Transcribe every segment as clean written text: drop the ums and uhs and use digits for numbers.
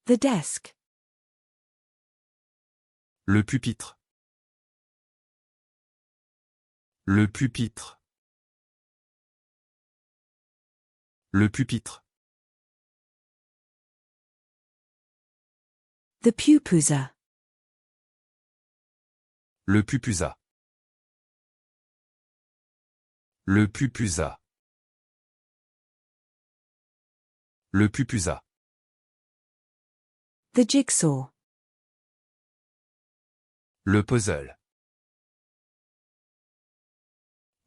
The desk. Le pupitre. Le pupitre. Le pupitre. The pupusa. Le pupusa. Le pupusa. Le pupusa. The jigsaw. Le puzzle.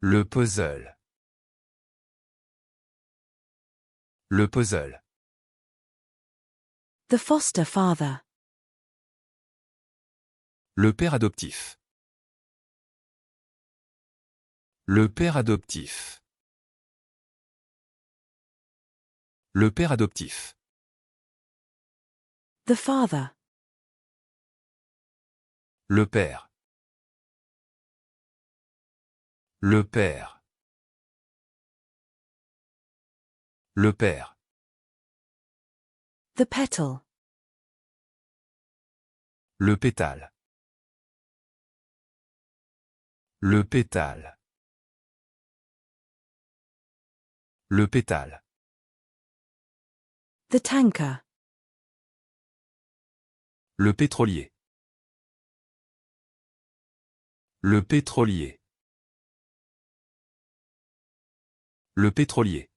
Le puzzle. Le puzzle. The foster father. Le père adoptif. Le père adoptif. Le père adoptif. The father. Le père. Le père. Le père. The petal. Le pétale. Le pétale. Le pétale. The tanker. Le pétrolier. Le pétrolier. Le pétrolier.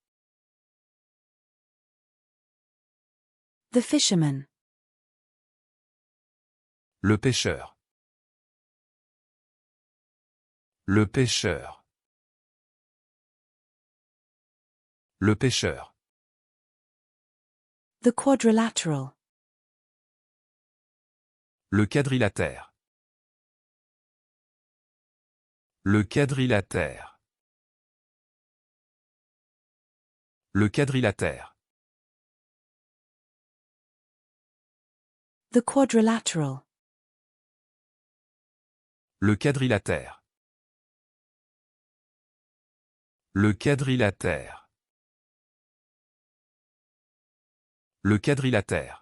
The fisherman. Le pêcheur. Le pêcheur. Le pêcheur. The quadrilateral. Le quadrilatère. Le quadrilatère. Le quadrilatère. The quadrilateral. Le quadrilatère. Le quadrilatère. Le quadrilatère.